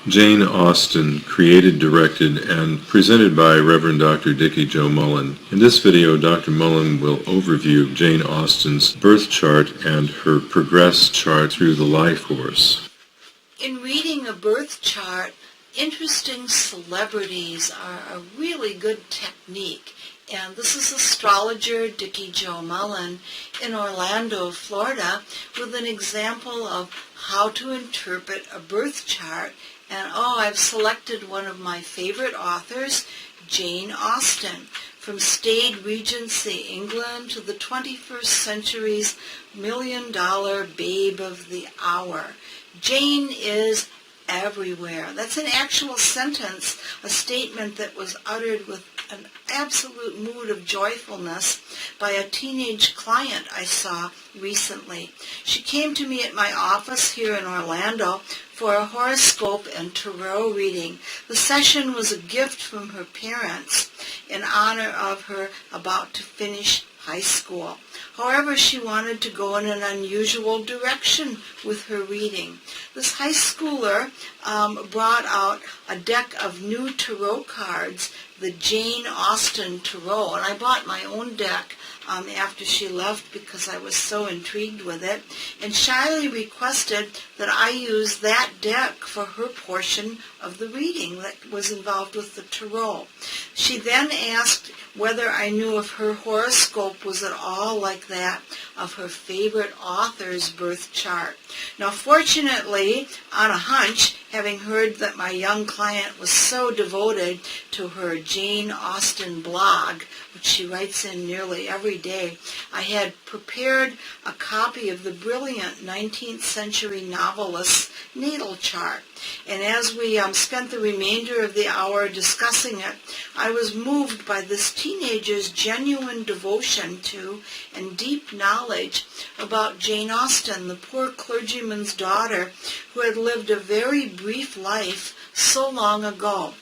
Jane Austen, created, directed, and presented by Reverend Dr. Dickie Joe Mullen. In this video, Dr. Mullen will overview Jane Austen's birth chart and her progress chart through the life course. In reading a birth chart, interesting celebrities are a really good technique. And this is astrologer Dickie Joe Mullen in Orlando, Florida, with an example of how to interpret a birth chart. And I've selected one of my favorite authors, Jane Austen, from staid Regency England to the 21st century's million-dollar babe of the hour. Jane is everywhere. That's an actual sentence, a statement that was uttered with an absolute mood of joyfulness by a teenage client I saw recently. She came to me at my office here in Orlando for a horoscope and tarot reading. The session was a gift from her parents in honor of her about to finish high school. However, she wanted to go in an unusual direction with her reading. This high schooler brought out a deck of new tarot cards, the Jane Austen Tarot, and I bought my own deck after she left because I was so intrigued with it, and shyly requested that I use that deck for her portion of the reading that was involved with the tarot. She then asked whether I knew if her horoscope was at all like that of her favorite author's birth chart. Now, fortunately, on a hunch, having heard that my young client was so devoted to her Jane Austen blog, which she writes in nearly every day, I had prepared a copy of the brilliant 19th century novelist's natal chart. And as we spent the remainder of the hour discussing it, I was moved by this teenager's genuine devotion to and deep knowledge about Jane Austen, the poor clergyman's daughter who had lived a very brief life so long ago.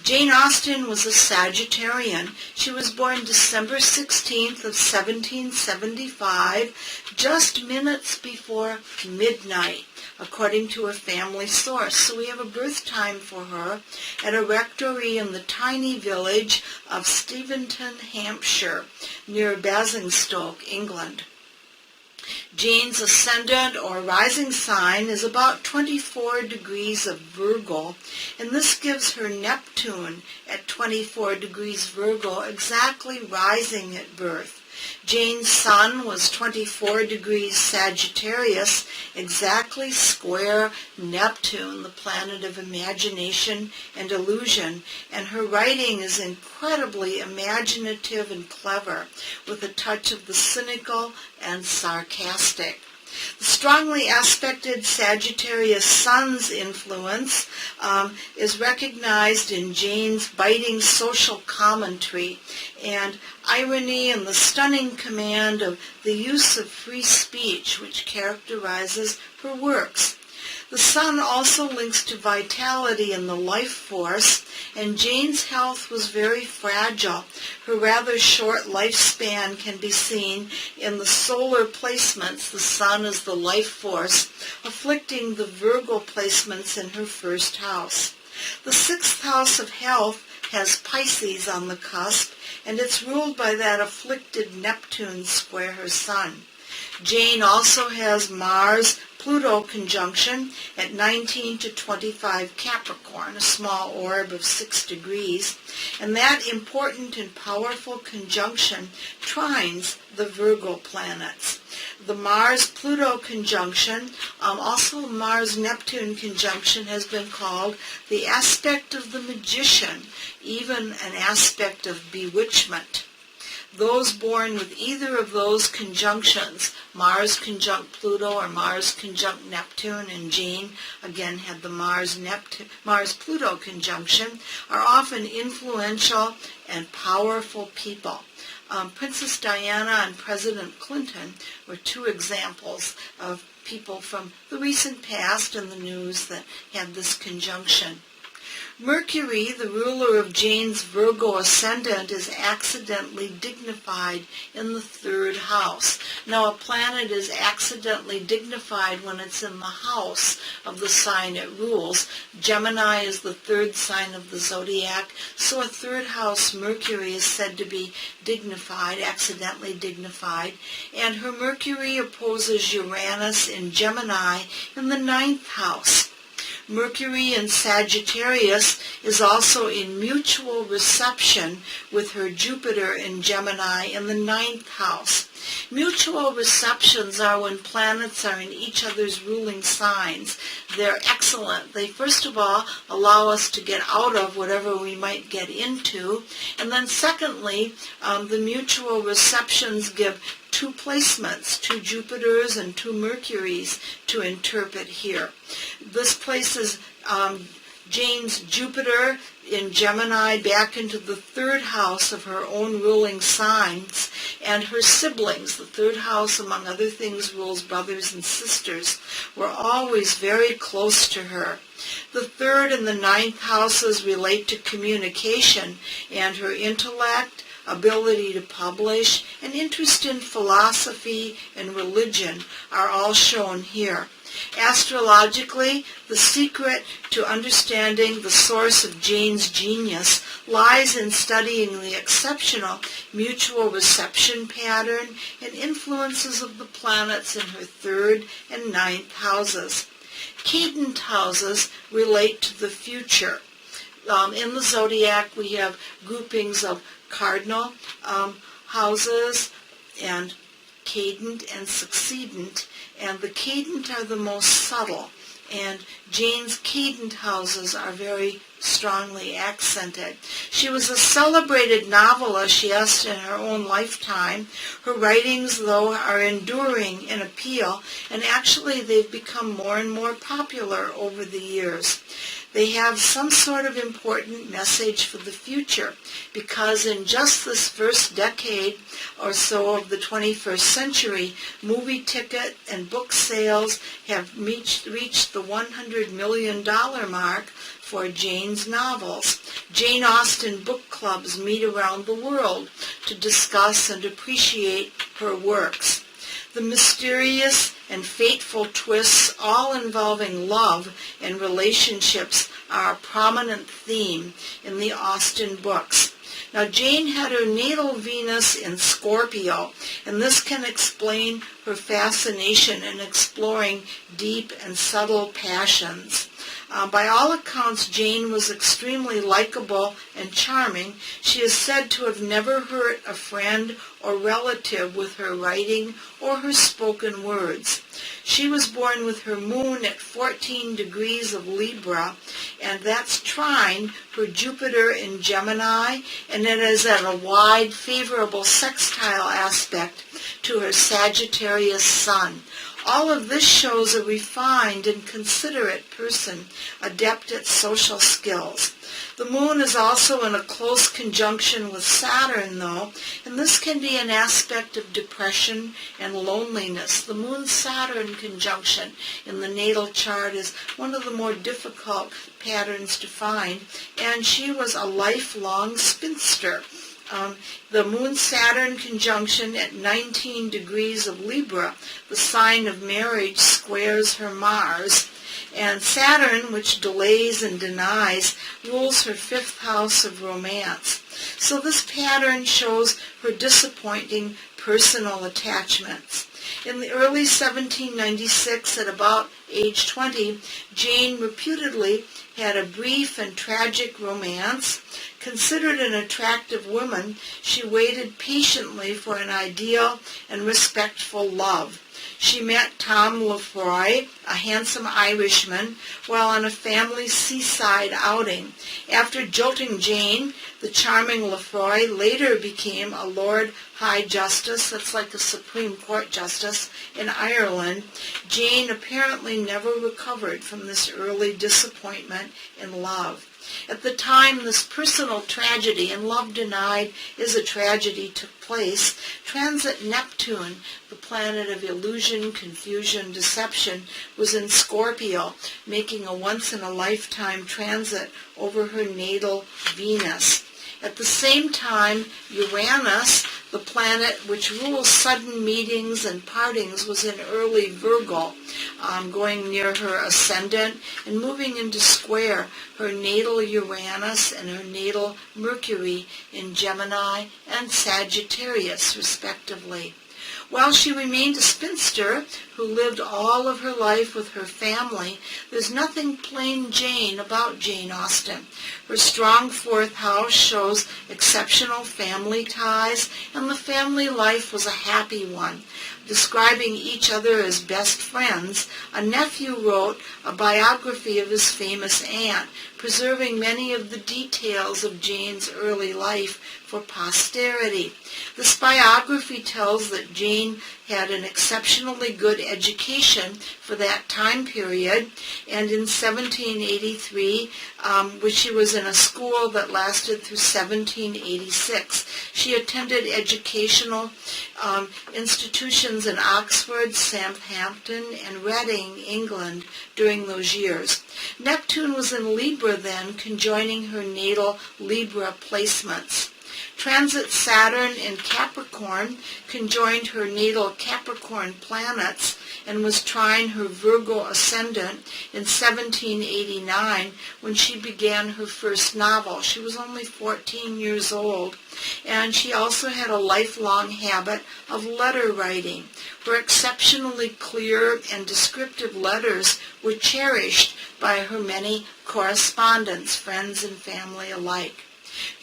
Jane Austen was a Sagittarian. She was born December 16th of 1775, just minutes before midnight, according to a family source. So we have a birth time for her at a rectory in the tiny village of Steventon, Hampshire, near Basingstoke, England. Jane's ascendant or rising sign is about 24 degrees of Virgo, and this gives her Neptune at 24 degrees Virgo, exactly rising at birth. Jane's sun was 24 degrees Sagittarius, exactly square Neptune, the planet of imagination and illusion, and her writing is incredibly imaginative and clever, with a touch of the cynical and sarcastic. The strongly aspected Sagittarius sun's influence is recognized in Jane's biting social commentary and irony and the stunning command of the use of free speech which characterizes her works. The sun also links to vitality and the life force, and Jane's health was very fragile. Her rather short lifespan can be seen in the solar placements. The sun is the life force, afflicting the Virgo placements in her first house. The sixth house of health has Pisces on the cusp, and it's ruled by that afflicted Neptune square her sun. Jane also has Mars-Pluto conjunction at 19 to 25 Capricorn, a small orb of 6 degrees, and that important and powerful conjunction trines the Virgo planets. The Mars-Pluto conjunction, also Mars-Neptune conjunction, has been called the aspect of the magician, even an aspect of bewitchment. Those born with either of those conjunctions, Mars conjunct Pluto or Mars conjunct Neptune, and Jane again had the Mars-Pluto conjunction, are often influential and powerful people. Princess Diana and President Clinton were two examples of people from the recent past and the news that had this conjunction. Mercury, the ruler of Jane's Virgo ascendant, is accidentally dignified in the third house. Now, a planet is accidentally dignified when it's in the house of the sign it rules. Gemini is the third sign of the zodiac, so a third house Mercury is said to be dignified, accidentally dignified, and her Mercury opposes Uranus in Gemini in the ninth house. Mercury in Sagittarius is also in mutual reception with her Jupiter in Gemini in the ninth house. Mutual receptions are when planets are in each other's ruling signs. They're excellent. They first of all allow us to get out of whatever we might get into, and then secondly, the mutual receptions give two placements, two Jupiters and two Mercuries to interpret here. This places Jane's Jupiter in Gemini back into the third house of her own ruling signs, and her siblings, the third house among other things rules brothers and sisters, were always very close to her. The third and the ninth houses relate to communication and her intellect, ability to publish, and interest in philosophy and religion are all shown here. Astrologically, the secret to understanding the source of Jane's genius lies in studying the exceptional mutual reception pattern and influences of the planets in her third and ninth houses. Cadent houses relate to the future. In the zodiac, we have groupings of cardinal houses and cadent and succedent, and the cadent are the most subtle, and Jane's cadent houses are very strongly accented. She was a celebrated novelist, yes, in her own lifetime. Her writings, though, are enduring in appeal, and actually they've become more and more popular over the years. They have some sort of important message for the future, because in just this first decade or so of the 21st century, movie ticket and book sales have reached the $100 million mark for Jane's novels. Jane Austen book clubs meet around the world to discuss and appreciate her works. The mysterious and fateful twists, all involving love and relationships, are a prominent theme in the Austen books. Now, Jane had her natal Venus in Scorpio, and this can explain her fascination in exploring deep and subtle passions. By all accounts, Jane was extremely likable and charming. She is said to have never hurt a friend or relative with her writing or her spoken words. She was born with her moon at 14 degrees of Libra, and that's trine her Jupiter in Gemini, and it is at a wide, favorable sextile aspect to her Sagittarius sun. All of this shows a refined and considerate person, adept at social skills. The moon is also in a close conjunction with Saturn, though, and this can be an aspect of depression and loneliness. The moon-Saturn conjunction in the natal chart is one of the more difficult patterns to find, and she was a lifelong spinster. The Moon-Saturn conjunction at 19 degrees of Libra, the sign of marriage, squares her Mars. And Saturn, which delays and denies, rules her fifth house of romance. So this pattern shows her disappointing personal attachments. In the early 1796, at about age 20, Jane reputedly had a brief and tragic romance. Considered an attractive woman, she waited patiently for an ideal and respectful love. She met Tom Lefroy, a handsome Irishman, while on a family seaside outing. After jilting Jane, the charming Lefroy later became a Lord High Justice, that's like a Supreme Court Justice, in Ireland, Jane apparently never recovered from this early disappointment in love. At the time this personal tragedy, and love denied is a tragedy, took place, transit Neptune, the planet of illusion, confusion, deception, was in Scorpio, making a once-in-a-lifetime transit over her natal Venus. At the same time, Uranus, the planet which rules sudden meetings and partings, was in early Virgo, going near her ascendant and moving into square her natal Uranus and her natal Mercury in Gemini and Sagittarius, respectively. While she remained a spinster who lived all of her life with her family, there's nothing plain Jane about Jane Austen. Her strong fourth house shows exceptional family ties, and the family life was a happy one. Describing each other as best friends, a nephew wrote a biography of his famous aunt, preserving many of the details of Jane's early life for posterity. This biography tells that Jane had an exceptionally good education for that time period, and in 1783, which she was in a school that lasted through 1786. She attended educational institutions in Oxford, Southampton, and Reading, England during those years. Neptune was in Libra then, conjoining her natal Libra placements. Transit Saturn in Capricorn conjoined her natal Capricorn planets and was trine her Virgo ascendant in 1789 when she began her first novel. She was only 14 years old, and she also had a lifelong habit of letter writing. Her exceptionally clear and descriptive letters were cherished by her many correspondents, friends and family alike.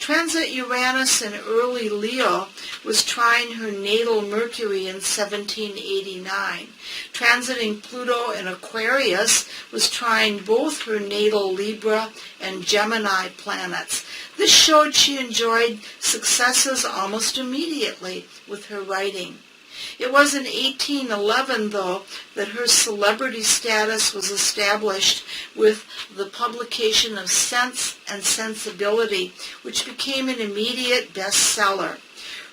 Transit Uranus in early Leo was trine her natal Mercury in 1789. Transiting Pluto in Aquarius was trine both her natal Libra and Gemini planets. This showed she enjoyed successes almost immediately with her writing. It was in 1811, though, that her celebrity status was established with the publication of Sense and Sensibility, which became an immediate bestseller.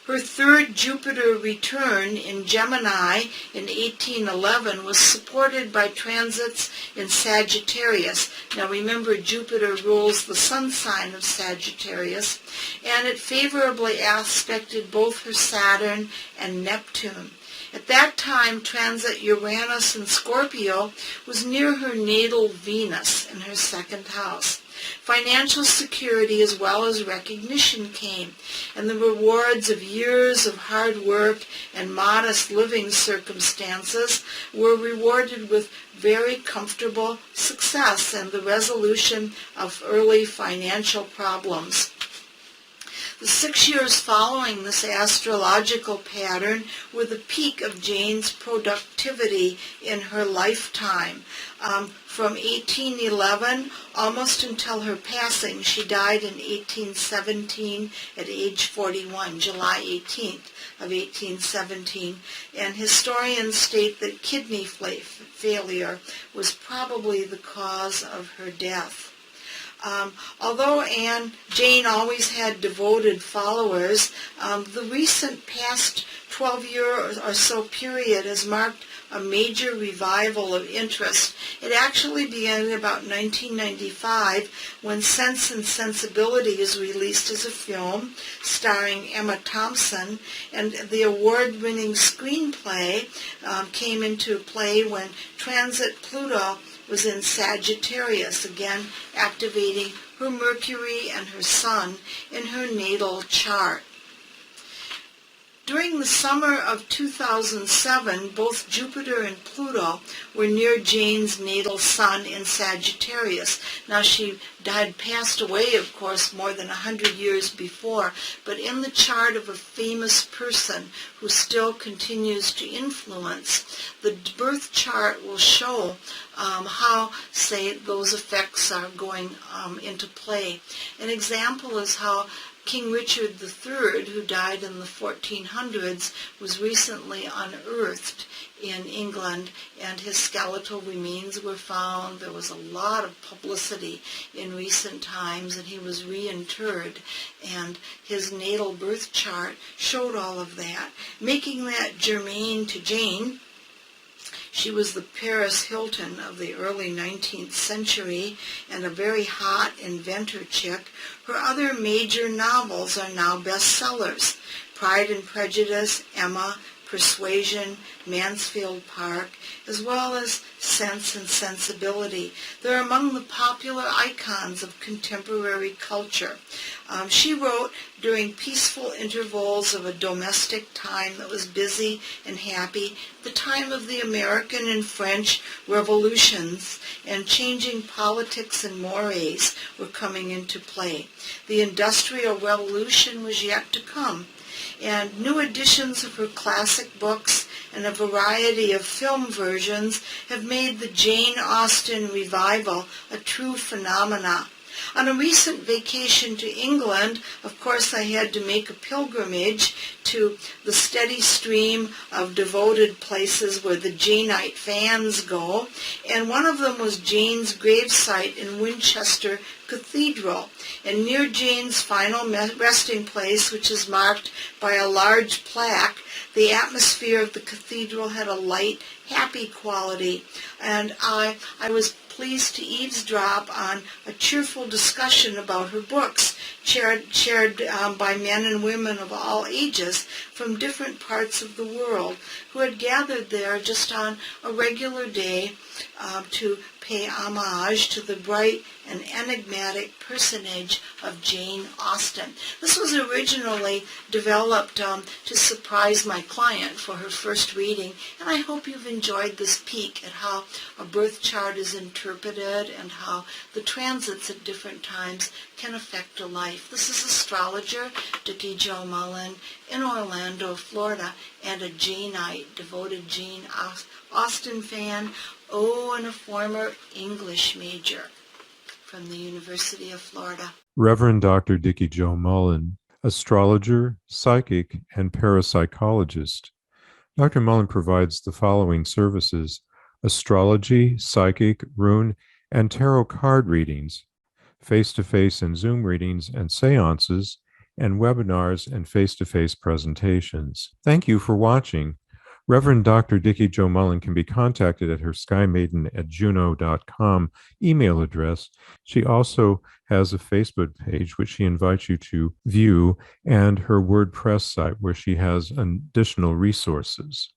Her third Jupiter return in Gemini in 1811 was supported by transits in Sagittarius. Now remember, Jupiter rules the sun sign of Sagittarius, and it favorably aspected both her Saturn and Neptune. At that time, transit Uranus in Scorpio was near her natal Venus in her second house. Financial security as well as recognition came, and the rewards of years of hard work and modest living circumstances were rewarded with very comfortable success and the resolution of early financial problems. The 6 years following this astrological pattern were the peak of Jane's productivity in her lifetime. From 1811 almost until her passing, she died in 1817 at age 41, July 18th of 1817, and historians state that kidney failure was probably the cause of her death. Although Jane always had devoted followers, the recent past 12-year or so period has marked a major revival of interest. It actually began in about 1995 when Sense and Sensibility is released as a film starring Emma Thompson, and the award-winning screenplay came into play when transit Pluto was in Sagittarius, again activating her Mercury and her Sun in her natal chart. During the summer of 2007, both Jupiter and Pluto were near Jane's natal sun in Sagittarius. Now, she had passed away, of course, more than 100 years before, but in the chart of a famous person who still continues to influence, the birth chart will show how, say, those effects are going into play. An example is how King Richard III, who died in the 1400s, was recently unearthed in England, and his skeletal remains were found. There was a lot of publicity in recent times, and he was reinterred, and his natal birth chart showed all of that, making that germane to Jane. She was the Paris Hilton of the early 19th century and a very hot inventor chick. Her other major novels are now bestsellers: Pride and Prejudice, Emma, Persuasion, Mansfield Park, as well as Sense and Sensibility. They're among the popular icons of contemporary culture. She wrote during peaceful intervals of a domestic time that was busy and happy, the time of the American and French revolutions, and changing politics and mores were coming into play. The Industrial Revolution was yet to come, and new editions of her classic books and a variety of film versions have made the Jane Austen revival a true phenomenon. On a recent vacation to England, of course, I had to make a pilgrimage to the steady stream of devoted places where the Janeite fans go, and one of them was Jane's gravesite in Winchester Cathedral. And near Jane's final resting place, which is marked by a large plaque, the atmosphere of the cathedral had a light, happy quality, and I was pleased to eavesdrop on a cheerful discussion about her books, shared by men and women of all ages from different parts of the world who had gathered there just on a regular day to pay homage to the bright and enigmatic personage of Jane Austen. This was originally developed to surprise my client for her first reading, and I hope you've enjoyed this peek at how a birth chart is interpreted and how the transits at different times can affect a life. This is astrologer Dickie Jo Mullen in Orlando, Florida, and a Janeite, devoted Jane Austen fan, and a former English major from the University of Florida. Reverend Dr. Dickie Jo Mullen, astrologer, psychic, and parapsychologist. Dr. Mullen provides the following services: astrology, psychic, rune, and tarot card readings, face-to-face and Zoom readings and seances, and webinars and face-to-face presentations. Thank you for watching. Reverend Dr. Dickie Jo Mullen can be contacted at her skymaiden@juno.com email address. She also has a Facebook page, which she invites you to view, and her WordPress site, where she has additional resources.